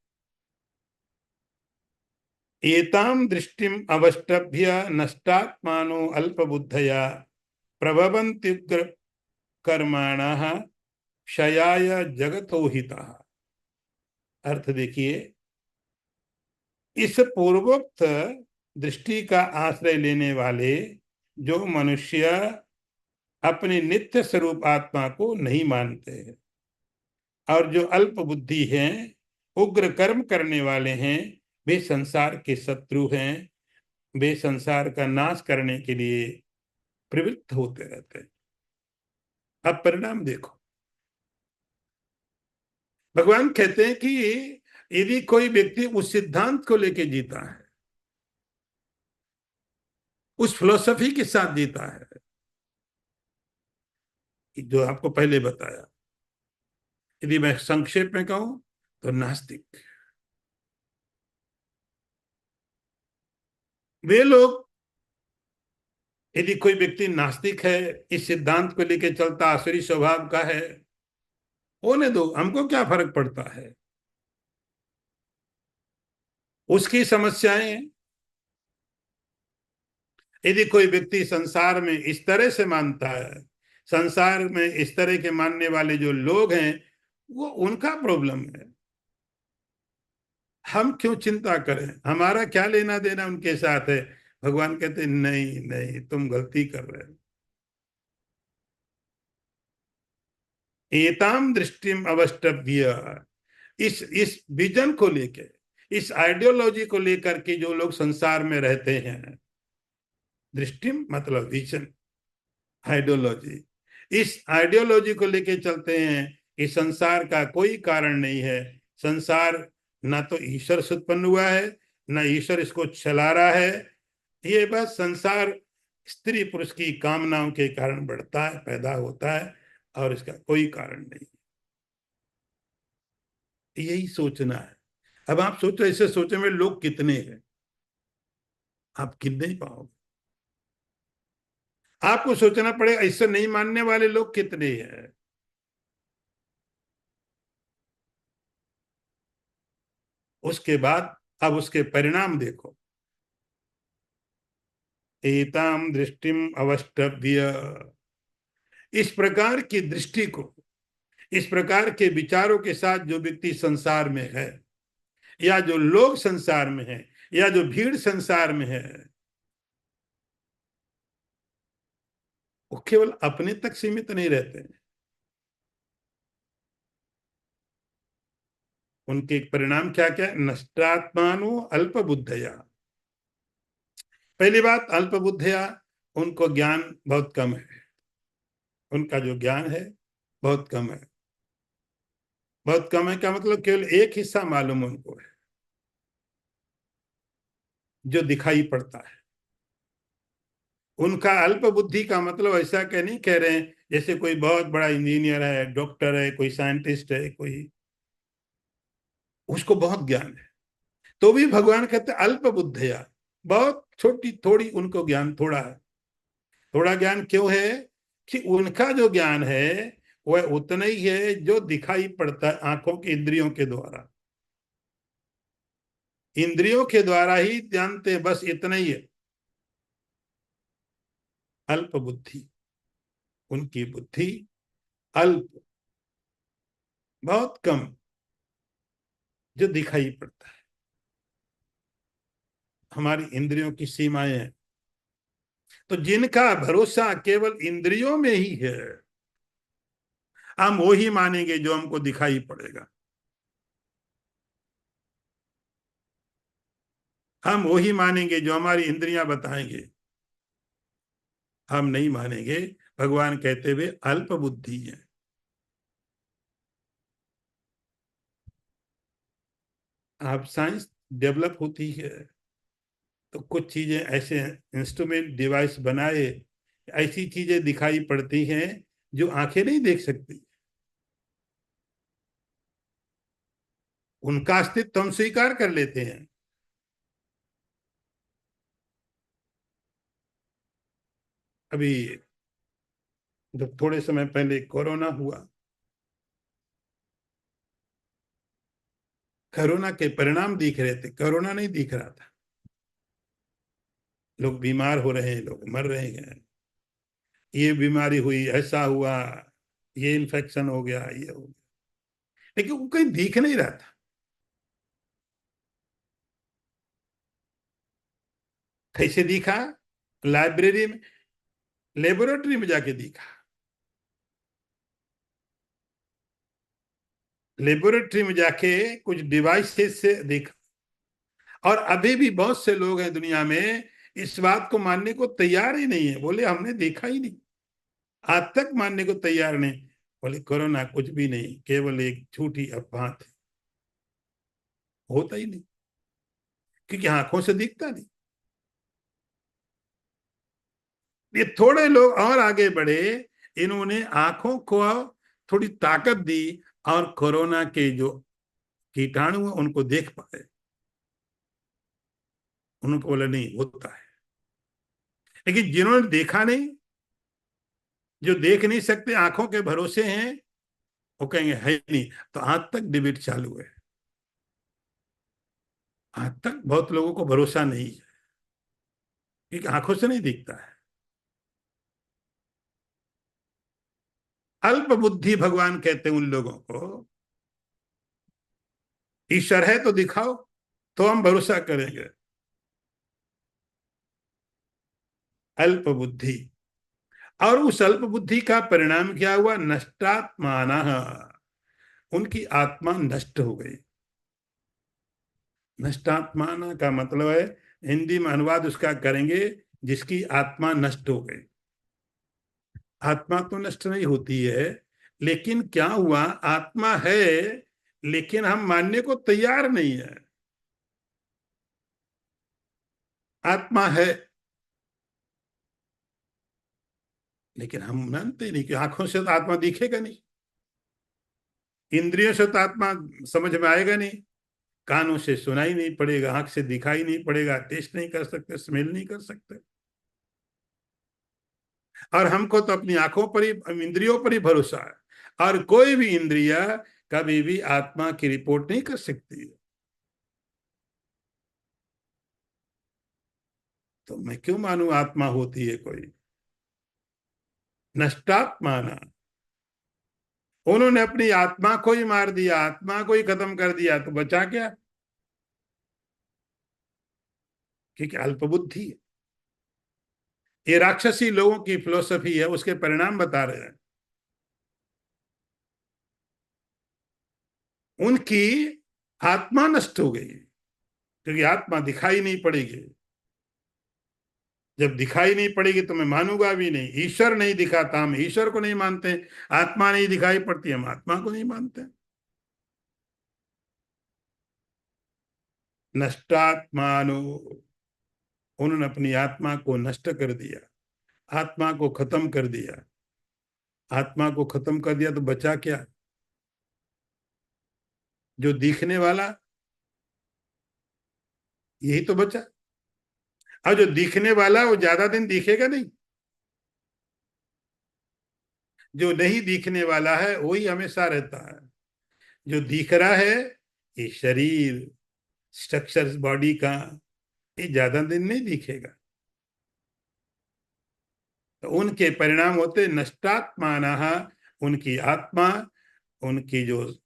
एताम दृष्टिम अवष्टभ्य नष्टात्मानो अल्पबुद्धया प्रभवन्त्युग्र कर्माणः क्षयाय जगतो हितः। अर्थ देखिए, इस पूर्वोक्त दृष्टि का आश्रय लेने वाले जो मनुष्य अपने नित्य स्वरूप आत्मा को नहीं मानते हैं और जो अल्प बुद्धि हैं, उग्र कर्म करने वाले हैं, वे संसार के शत्रु हैं। वे संसार का नाश करने के लिए प्रवृत्त होते रहते हैं। अब परिणाम देखो। भगवान कहते हैं कि यदि कोई व्यक्ति उस सिद्धांत को लेकर जीता है, उस फिलोसफी के साथ जीता है जो आपको पहले बताया, यदि मैं संक्षेप में कहूं तो नास्तिक। वे लोग, यदि कोई व्यक्ति नास्तिक है, इस सिद्धांत को लेकर चलता, आसुरी स्वभाव का है, होने दो, हमको क्या फर्क पड़ता है। उसकी समस्याएं। यदि कोई व्यक्ति संसार में इस तरह से मानता है, संसार में इस तरह के मानने वाले जो लोग हैं, वो उनका प्रॉब्लम है। हम क्यों चिंता करें, हमारा क्या लेना देना उनके साथ है। भगवान कहते नहीं नहीं, तुम गलती कर रहे हो। एताम दृष्टिम अवष्टभ्य, इस विजन को लेकर, इस आइडियोलॉजी को लेकर के जो लोग संसार में रहते हैं, दृष्टि मतलब विजन, आइडियोलॉजी, इस आइडियोलॉजी को लेके चलते हैं कि संसार का कोई कारण नहीं है, संसार ना तो ईश्वर से उत्पन्न हुआ है, ना ईश्वर इसको चला रहा है, ये बस संसार स्त्री पुरुष की कामनाओं के कारण बढ़ता है, पैदा होता है, और इसका कोई कारण नहीं। यही सोचना है। अब आप सोचो, ऐसे सोचने में लोग कितने हैं, आप गिन नहीं पाओगे। आपको सोचना पड़ेगा ऐसे नहीं मानने वाले लोग कितने हैं। उसके बाद अब उसके परिणाम देखो। एताम दृष्टिम अवष्टभ्य, इस प्रकार की दृष्टि को, इस प्रकार के विचारों के साथ जो व्यक्ति संसार में है, या जो लोग संसार में है, या जो भीड़ संसार में है, वो केवल अपने तक सीमित नहीं रहते हैं। उनके परिणाम क्या क्या, नष्टात्मानो अल्प बुद्धया। पहली बात, अल्प बुद्धया, उनको ज्ञान बहुत कम है। उनका जो ज्ञान है बहुत कम है। बहुत कम है क्या मतलब, केवल एक हिस्सा मालूम उनको है जो दिखाई पड़ता है। उनका अल्प बुद्धि का मतलब ऐसा कह नहीं कह रहे हैं जैसे कोई बहुत बड़ा इंजीनियर है, डॉक्टर है, कोई साइंटिस्ट है, कोई, उसको बहुत ज्ञान है, तो भी भगवान कहते अल्प बुद्धया, बहुत छोटी, थोड़ी उनको ज्ञान थोड़ा है। थोड़ा ज्ञान क्यों है कि उनका जो ज्ञान है वह उतना ही है जो दिखाई पड़ता है आंखों की इंद्रियों के द्वारा। इंद्रियों के द्वारा ही जानते हैं, बस इतना ही है। अल्प बुद्धि, उनकी बुद्धि अल्प, बहुत कम, जो दिखाई पड़ता है। हमारी इंद्रियों की सीमाएं हैं, तो जिनका भरोसा केवल इंद्रियों में ही है, हम वो ही मानेंगे जो हमको दिखाई पड़ेगा। हम वो ही मानेंगे जो हमारी इंद्रियां बताएंगे। हम नहीं मानेंगे। भगवान कहते हुए अल्प बुद्धि है। आप साइंस डेवलप होती है तो कुछ चीजें ऐसे इंस्ट्रूमेंट डिवाइस बनाए, ऐसी चीजें दिखाई पड़ती हैं जो आंखें नहीं देख सकती। उनका अस्तित्व हम स्वीकार कर लेते हैं। अभी जब थोड़े समय पहले कोरोना हुआ, कोरोना के परिणाम दिख रहे थे, कोरोना नहीं दिख रहा था। लोग बीमार हो रहे हैं, लोग मर रहे हैं, ये बीमारी हुई, ऐसा हुआ, ये इन्फेक्शन हो गया, ये हो गया, लेकिन वो कहीं दिख नहीं रहा था। कैसे दिखा? लाइब्रेरी में, लेबोरेटरी में जाके दिखा। लेबोरेटरी में जाके कुछ डिवाइसेस से देखा। और अभी भी बहुत से लोग हैं दुनिया में इस बात को मानने को तैयार ही नहीं है, बोले हमने देखा ही नहीं। आज तक मानने को तैयार नहीं। बोले कोरोना कुछ भी नहीं, केवल एक झूठी अफवाह थी, होता ही नहीं, क्योंकि आंखों से दिखता नहीं। ये थोड़े लोग और आगे बढ़े, इन्होंने आंखों को थोड़ी ताकत दी और कोरोना के जो कीटाणु उनको देख पाए। उनको बोला नहीं होता है। लेकिन जिन्होंने देखा नहीं, जो देख नहीं सकते, आंखों के भरोसे हैं, वो कहेंगे है नहीं। तो आज तक डिबेट चालू है। आज तक बहुत लोगों को भरोसा नहीं है, क्योंकि आंखों से नहीं दिखता है। अल्प बुद्धि भगवान कहते हैं उन लोगों को। ईश्वर है तो दिखाओ, तो हम भरोसा करेंगे। अल्प बुद्धि। और उस अल्प बुद्धि का परिणाम क्या हुआ? नष्टात्मान। उनकी आत्मा नष्ट हो गई। नष्टात्मान का मतलब है, हिंदी में अनुवाद उसका करेंगे, जिसकी आत्मा नष्ट हो गई। आत्मा तो नष्ट नहीं होती है, लेकिन क्या हुआ, आत्मा है लेकिन हम मानने को तैयार नहीं है। आत्मा है लेकिन हम मानते नहीं, कि आंखों से तो आत्मा दिखेगा नहीं, इंद्रियों से तो आत्मा समझ में आएगा नहीं, कानों से सुनाई नहीं पड़ेगा, आंख से दिखाई नहीं पड़ेगा, टेस्ट नहीं कर सकते, स्मेल नहीं कर सकते। और हमको तो अपनी आंखों पर ही, इंद्रियों पर ही भरोसा है। और कोई भी इंद्रिय कभी भी आत्मा की रिपोर्ट नहीं कर सकती है। तो मैं क्यों मानूं आत्मा होती है कोई? नष्टात्माना। उन्होंने अपनी आत्मा को ही मार दिया, आत्मा को ही खत्म कर दिया, तो बचा क्या? क्योंकि अल्पबुद्धि है। ये राक्षसी लोगों की फिलोसफी है, उसके परिणाम बता रहे हैं। उनकी आत्मा नष्ट हो गई, क्योंकि आत्मा दिखाई नहीं पड़ेगी। जब दिखाई नहीं पड़ेगी तो मैं मानूंगा भी नहीं। ईश्वर नहीं दिखाता, हम ईश्वर को नहीं मानते। आत्मा नहीं दिखाई पड़ती, हम आत्मा को नहीं मानते। नष्टात्मानो। उन्होंने अपनी आत्मा को नष्ट कर दिया, आत्मा को खत्म कर दिया। आत्मा को खत्म कर दिया तो बचा क्या? जो दिखने वाला, यही तो बचा। और जो दिखने वाला वो ज्यादा दिन दिखेगा नहीं। जो नहीं दिखने वाला है वही हमेशा रहता है। जो दिख रहा है, ये शरीर, स्ट्रक्चर बॉडी का, ये ज्यादा दिन नहीं दिखेगा। तो उनके परिणाम होते नष्टात्माना। उनकी आत्मा, उनकी जो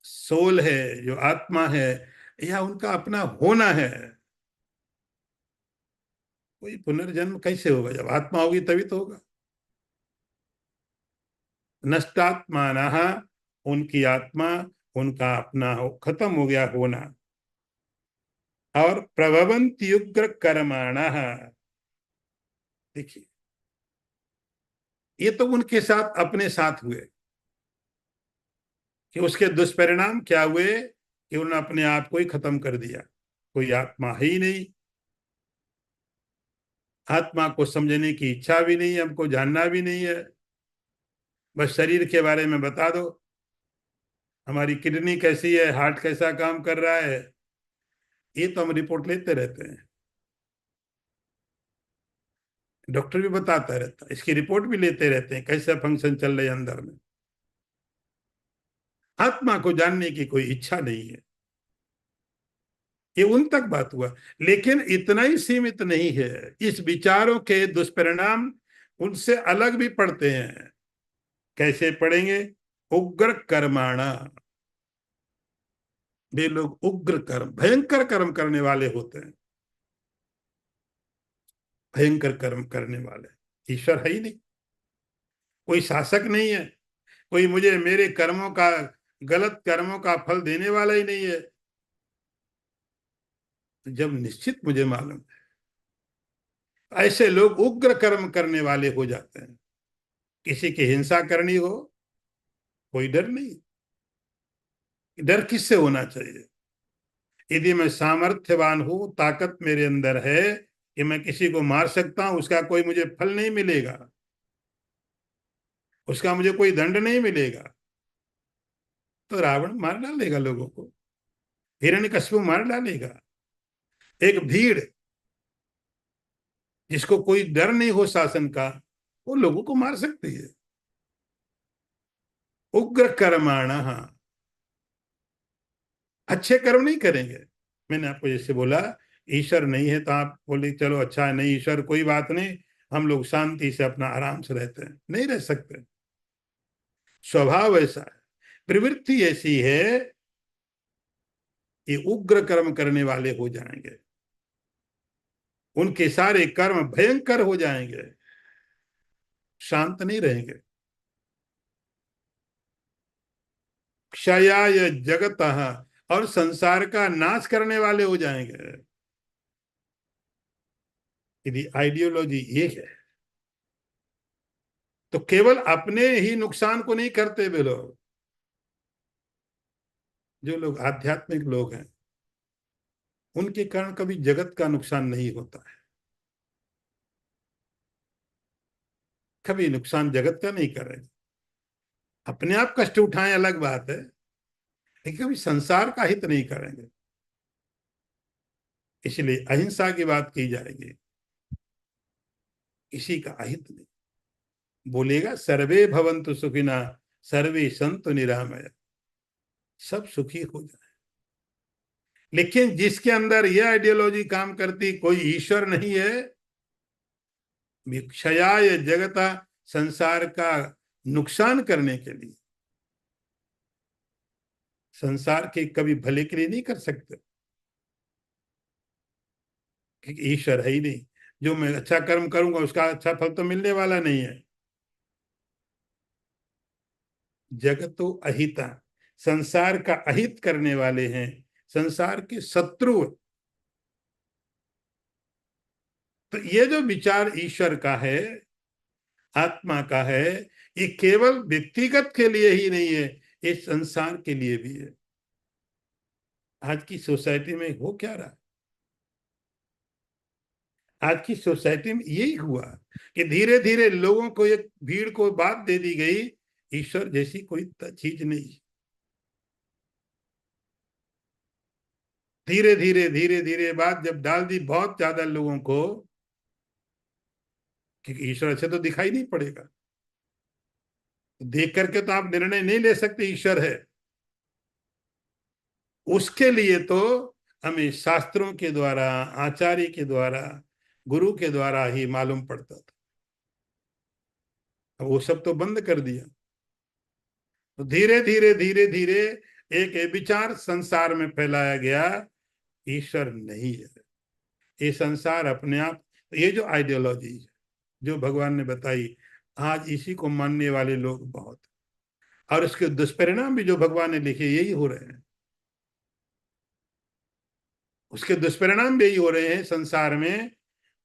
सोल है, जो आत्मा है, या उनका अपना होना है। कोई पुनर्जन्म कैसे होगा? जब आत्मा होगी तभी तो होगा। नष्टात्माना। उनकी आत्मा, उनका अपना खत्म हो गया होना। और प्रभवंत युग्र कर्माणा। देखिए, ये तो उनके साथ, अपने साथ हुए, कि उसके दुष्परिणाम क्या हुए, कि उन्होंने अपने आप को ही खत्म कर दिया। कोई आत्मा है ही नहीं। आत्मा को समझने की इच्छा भी नहीं, हमको जानना भी नहीं है। बस शरीर के बारे में बता दो, हमारी किडनी कैसी है, हार्ट कैसा काम कर रहा है, ये तो हम रिपोर्ट लेते रहते हैं। डॉक्टर भी बताता रहता है, इसकी रिपोर्ट भी लेते रहते हैं, कैसा फंक्शन चल रहे अंदर में। आत्मा को जानने की कोई इच्छा नहीं है। ये उन तक बात हुआ। लेकिन इतना ही सीमित नहीं है, इस विचारों के दुष्परिणाम उनसे अलग भी पड़ते हैं। कैसे पढ़ेंगे? उग्र कर्माणा। वे लोग उग्र कर्म, भयंकर कर्म करने वाले होते हैं। भयंकर कर्म करने वाले। ईश्वर है ही नहीं, कोई शासक नहीं है, कोई मुझे मेरे कर्मों का, गलत कर्मों का फल देने वाला ही नहीं है। जब निश्चित मुझे मालूम है, ऐसे लोग उग्र कर्म करने वाले हो जाते हैं। किसी की हिंसा करनी हो, कोई डर नहीं। डर किससे होना चाहिए? यदि मैं सामर्थ्यवान हूं, ताकत मेरे अंदर है कि मैं किसी को मार सकता हूं, उसका कोई मुझे फल नहीं मिलेगा, उसका मुझे कोई दंड नहीं मिलेगा, तो रावण मार डालेगा लोगों को, हिरण्यकश्यप मार डालेगा। एक भीड़ जिसको कोई डर नहीं हो शासन का, वो लोगों को मार सकती है। उग्र कर्माण, अच्छे कर्म नहीं करेंगे। मैंने आपको जैसे बोला, ईश्वर नहीं है तो आप बोले चलो अच्छा है, नहीं ईश्वर कोई बात नहीं, हम लोग शांति से अपना आराम से रहते हैं, नहीं रह सकते। स्वभाव ऐसा है, प्रवृत्ति ऐसी है कि उग्र कर्म करने वाले हो जाएंगे, उनके सारे कर्म भयंकर हो जाएंगे, शांत नहीं रहेंगे। क्षयाय जगत, और संसार का नाश करने वाले हो जाएंगे। यदि आइडियोलॉजी ये है तो केवल अपने ही नुकसान को नहीं करते वे लोग, जो लोग आध्यात्मिक लोग हैं उनके कारण कभी जगत का नुकसान नहीं होता है, कभी नुकसान जगत का नहीं करेंगे। अपने आप कष्ट उठाएं अलग बात है, लेकिन कभी संसार का हित नहीं करेंगे। इसलिए अहिंसा की बात की जाएगी, किसी का अहित नहीं। बोलेगा सर्वे भवन्तु सुखिना, सर्वे संतु निरामया, सब सुखी हो जाए। लेकिन जिसके अंदर यह आइडियोलॉजी काम करती, कोई ईश्वर नहीं है, क्षयाय जगता, संसार का नुकसान करने के लिए, संसार के कभी भले के लिए नहीं कर सकते, क्योंकि ईश्वर है ही नहीं। जो मैं अच्छा कर्म करूंगा उसका अच्छा फल तो मिलने वाला नहीं है। जगतो अहिता, संसार का अहित करने वाले हैं, संसार के शत्रु। तो ये जो विचार ईश्वर का है, आत्मा का है, ये केवल व्यक्तिगत के लिए ही नहीं है, ये संसार के लिए भी है। आज की सोसाइटी में हो क्या रहा? आज की सोसाइटी में यही हुआ कि धीरे धीरे लोगों को, एक भीड़ को बात दे दी गई, ईश्वर जैसी कोई चीज नहीं। धीरे धीरे धीरे धीरे बात जब डाल दी बहुत ज्यादा लोगों को, क्योंकि ईश्वर से तो दिखाई नहीं पड़ेगा, देख करके तो आप निर्णय नहीं ले सकते ईश्वर है। उसके लिए तो हमें शास्त्रों के द्वारा, आचार्य के द्वारा, गुरु के द्वारा ही मालूम पड़ता था। वो सब तो बंद कर दिया। तो धीरे धीरे धीरे धीरे एक विचार संसार में फैलाया गया, ईश्वर नहीं है, ये संसार अपने आप। ये जो आइडियोलॉजी है जो भगवान ने बताई, आज इसी को मानने वाले लोग बहुत, और उसके दुष्परिणाम भी जो भगवान ने लिखे यही हो रहे हैं। उसके दुष्परिणाम भी यही हो रहे हैं संसार में।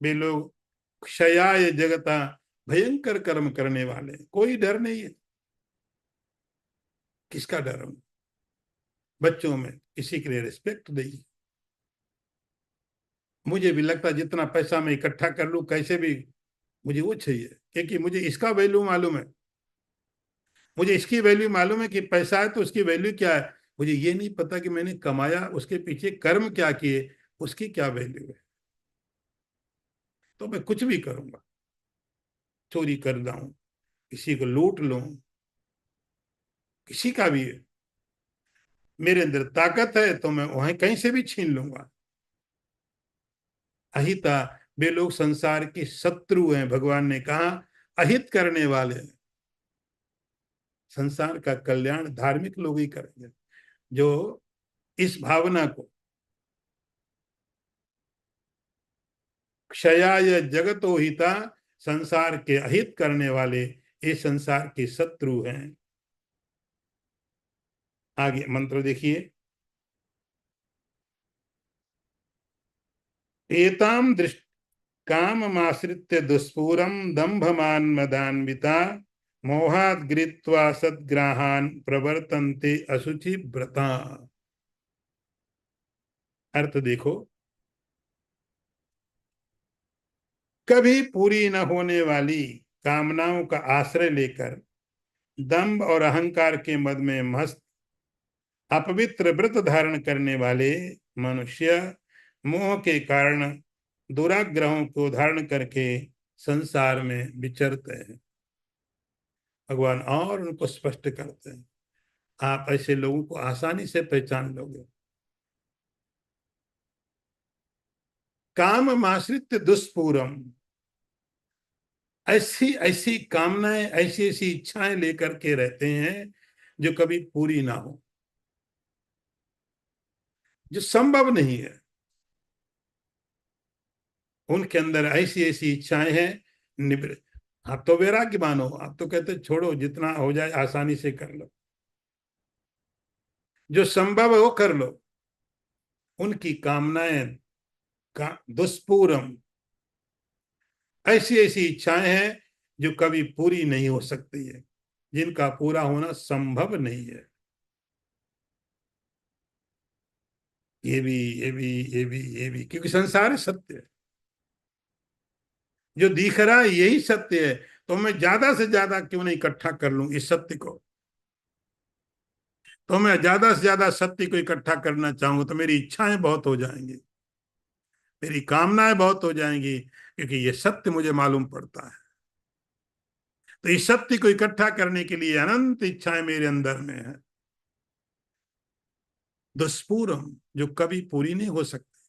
वे लोग क्षयाय जगता, भयंकर कर्म करने वाले, कोई डर नहीं है। किसका डर हो? बच्चों में किसी के लिए रिस्पेक्ट नहीं। मुझे भी लगता है जितना पैसा मैं इकट्ठा कर लूं कैसे भी, मुझे वो चाहिए, क्योंकि मुझे इसका वैल्यू मालूम है। मुझे इसकी वैल्यू मालूम है कि पैसा है तो उसकी वैल्यू क्या है। मुझे ये नहीं पता कि मैंने कमाया, उसके पीछे कर्म क्या किए, उसकी क्या वैल्यू है। तो मैं कुछ भी करूंगा, चोरी कर लाऊं, किसी को लूट लूं, किसी का भी है। मेरे अंदर ताकत है तो मैं वहां कहीं से भी छीन लूंगा। अहिता, वे लोग संसार के शत्रु हैं, भगवान ने कहा अहित करने वाले। संसार का कल्याण धार्मिक लोग ही करेंगे, जो इस भावना को क्षयाय जगतो हिता, संसार के अहित करने वाले ये संसार के शत्रु हैं। आगे मंत्र देखिए। एताम दृष्ट काममाश्रित्य दुष्पूरम दंभमान मदान्विता, मोहात् गृहीत्वा सद्ग्राहान् प्रवर्तन्ते अशुचि व्रता। अर्थ देखो, कभी पूरी न होने वाली कामनाओं का आश्रय लेकर दंभ और अहंकार के मद में मस्त अपवित्र व्रत धारण करने वाले मनुष्य मोह के कारण दुराग्रहों को धारण करके संसार में विचरते हैं। भगवान और उनको स्पष्ट करते हैं, आप ऐसे लोगों को आसानी से पहचान लोगे। काम आश्रित दुष्पूरम, ऐसी ऐसी कामनाएं, ऐसी ऐसी इच्छाएं लेकर के रहते हैं जो कभी पूरी ना हो, जो संभव नहीं है। उनके अंदर ऐसी ऐसी इच्छाएं हैं निवृत्त। आप तो वैराग्य मानो, आप तो कहते छोड़ो, जितना हो जाए आसानी से कर लो, जो संभव है वो कर लो। उनकी कामनाएं का दुष्पूरम, ऐसी ऐसी इच्छाएं हैं जो कभी पूरी नहीं हो सकती है, जिनका पूरा होना संभव नहीं है। ये भी, ये भी, ये भी, ये भी, क्योंकि संसार सत्य है। जो दिख रहा है यही सत्य है, तो मैं ज्यादा से ज्यादा क्यों नहीं इकट्ठा कर लूं इस सत्य को। तो मैं ज्यादा से ज्यादा सत्य को इकट्ठा करना चाहूंगा तो मेरी इच्छाएं बहुत हो जाएंगी, मेरी कामनाएं बहुत हो जाएंगी, क्योंकि ये सत्य मुझे मालूम पड़ता है। तो इस सत्य को इकट्ठा करने के लिए अनंत इच्छाएं मेरे अंदर में है, दुष्पूरम, जो कभी पूरी नहीं हो सकती।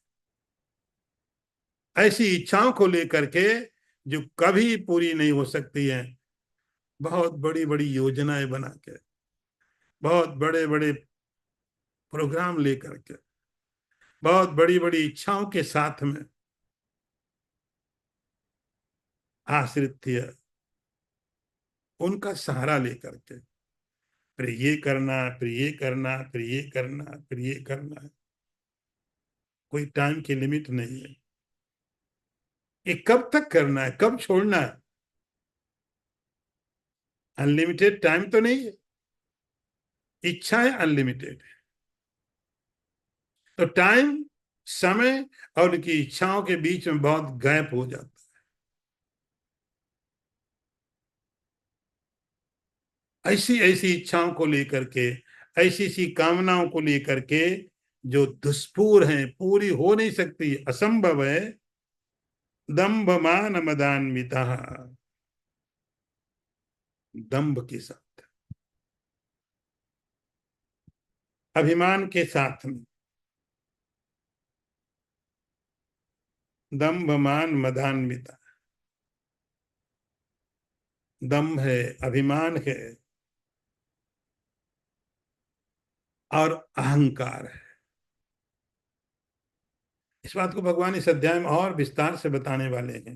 ऐसी इच्छाओं को लेकर के जो कभी पूरी नहीं हो सकती हैं, बहुत बड़ी बड़ी योजनाएं बना के, बहुत बड़े बड़े प्रोग्राम लेकर के, बहुत बड़ी बड़ी इच्छाओं के साथ में आश्रित थे, उनका सहारा लेकर के फिर ये करना, फिर ये करना, फिर ये करना, फिर ये करना। कोई टाइम की लिमिट नहीं है। ये कब तक करना है, कब छोड़ना है? अनलिमिटेड टाइम तो नहीं है, इच्छाएं अनलिमिटेड है। तो टाइम, समय और उनकी इच्छाओं के बीच में बहुत गैप हो जाता है। ऐसी ऐसी इच्छाओं को लेकर के, ऐसी ऐसी कामनाओं को लेकर के जो दुष्पूर हैं, पूरी हो नहीं सकती, असंभव है। दंभ मान मदान्विता, दंभ के साथ, अभिमान के साथ में, दंभ मान मदान्विता, दंभ है, अभिमान है और अहंकार है। इस बात को भगवान इस अध्याय में और विस्तार से बताने वाले हैं।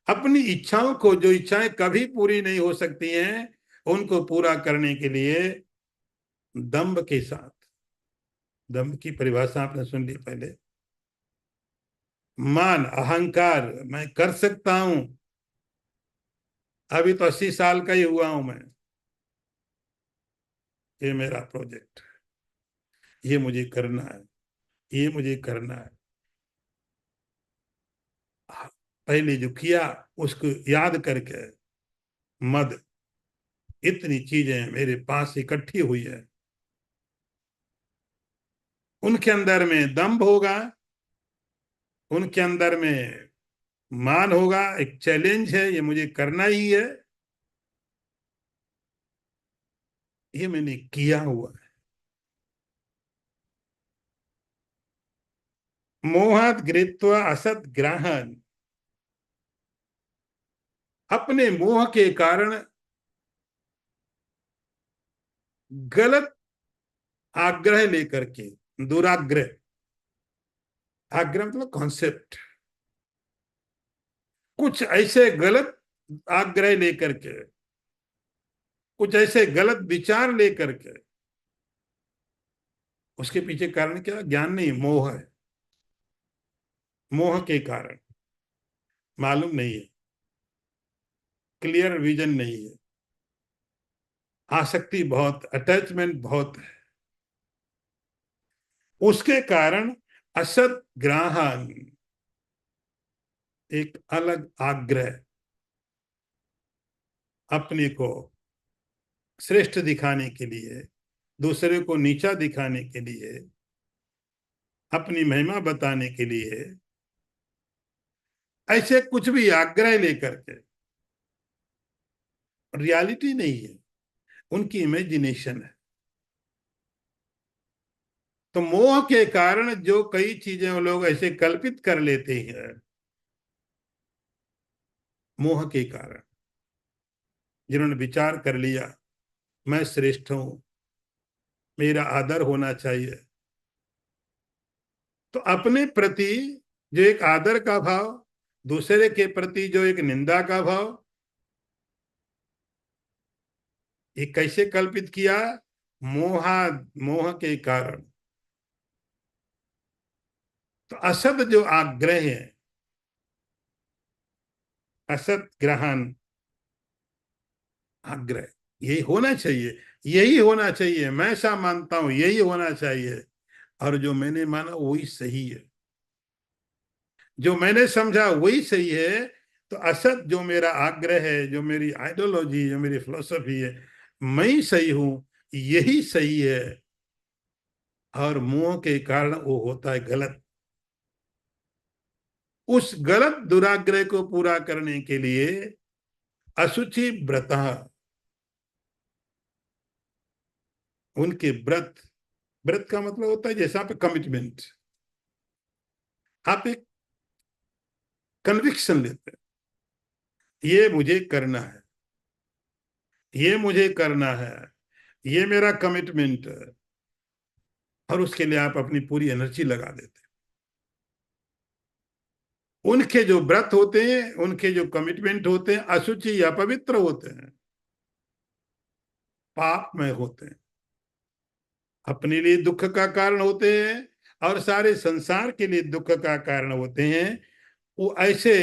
अपनी इच्छाओं को, जो इच्छाएं कभी पूरी नहीं हो सकती हैं, उनको पूरा करने के लिए दंभ के साथ, दंभ की परिभाषा आपने सुन ली पहले, मान, अहंकार, मैं कर सकता हूं, अभी तो 80 साल का ही हुआ हूं मैं, ये मेरा प्रोजेक्ट, ये मुझे करना है, ये मुझे करना है। पहले जो किया उसको याद करके, मद, इतनी चीजें मेरे पास इकट्ठी हुई है, उनके अंदर में दंभ होगा, उनके अंदर में मान होगा, एक चैलेंज है, ये मुझे करना ही है, ये मैंने किया हुआ है। मोहात गृहीत्वा असत ग्रहण, अपने मोह के कारण गलत आग्रह लेकर के, दुराग्रह, आग्रह मतलब कॉन्सेप्ट, कुछ ऐसे गलत आग्रह लेकर के, कुछ ऐसे गलत विचार लेकर के, उसके पीछे कारण क्या? ज्ञान नहीं, मोह है। मोह के कारण मालूम नहीं है, क्लियर विजन नहीं है, आसक्ति बहुत, अटैचमेंट बहुत है। उसके कारण असत ग्रहण, एक अलग आग्रह, अपने को श्रेष्ठ दिखाने के लिए, दूसरे को नीचा दिखाने के लिए, अपनी महिमा बताने के लिए, ऐसे कुछ भी आग्रह लेकर के, रियलिटी नहीं है, उनकी इमेजिनेशन है। तो मोह के कारण जो कई चीजें वो लोग ऐसे कल्पित कर लेते हैं, मोह के कारण, जिन्होंने विचार कर लिया मैं श्रेष्ठ हूं, मेरा आदर होना चाहिए, तो अपने प्रति जो एक आदर का भाव, दूसरे के प्रति जो एक निंदा का भाव, ये कैसे कल्पित किया? मोहा, मोह के कारण। तो असत जो आग्रह है, असत ग्रहण, आग्रह, यही होना चाहिए, यही होना चाहिए, मैं ऐसा मानता हूं, यही होना चाहिए, और जो मैंने माना वही सही है, जो मैंने समझा वही सही है। तो असत जो मेरा आग्रह है, जो मेरी आइडियोलॉजी, जो मेरी फिलोसफी है, मैं ही सही हूं, यही सही है, और मोह के कारण वो होता है गलत। उस गलत दुराग्रह को पूरा करने के लिए अशुचि व्रत, उनके व्रत, व्रत का मतलब होता है जैसे आप कमिटमेंट, आप एक कन्विक्शन लेते हैं, ये मुझे करना है, ये मुझे करना है, ये मेरा कमिटमेंट है, और उसके लिए आप अपनी पूरी एनर्जी लगा देते हैं। उनके जो व्रत होते हैं, उनके जो कमिटमेंट होते हैं, अशुचि या पवित्र होते हैं, पाप में होते हैं, अपने लिए दुख का कारण होते हैं और सारे संसार के लिए दुख का कारण होते हैं। वो ऐसे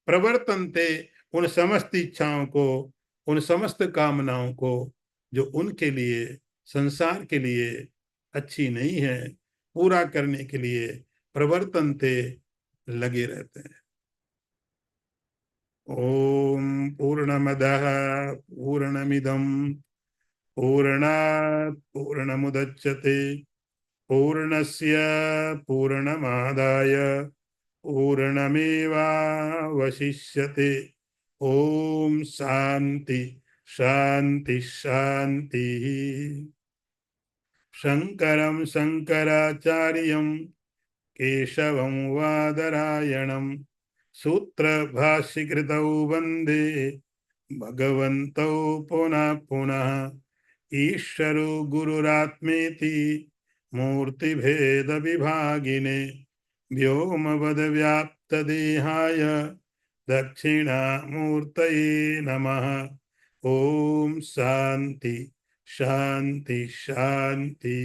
प्रवर्तन थे, उन समस्त इच्छाओं को, उन समस्त कामनाओं को, जो उनके लिए, संसार के लिए अच्छी नहीं है, पूरा करने के लिए प्रवर्तन थे, लगे रहते हैं। ओम पूर्णमदः पूर्णमिदं पूर्णात् पूर्णमुदच्यते पूर्णस्य पूर्णमादाय पूर्णमेवावशिष्यते। ओम शांति शांति शांति। शंकरं शंकराचार्यं केशवं वादरायणं सूत्रभाष्यकृतौ वन्दे भगवन्तौ पुनः पुनः। ईश्वरो गुरुरात्मेति मूर्तिभेद विभागिने व्योमवद्व्याप्तदेहाय दक्षिणामूर्तये नमः। ओम शांति शांति शांति।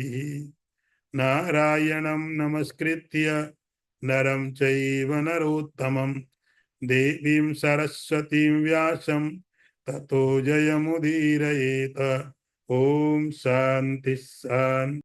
नारायणं नमस्कृत्य नरं चैव नरोत्तमं देवीं सरस्वतीं व्यासं ततो जयमुदीरयेत। ओम शांति शांति।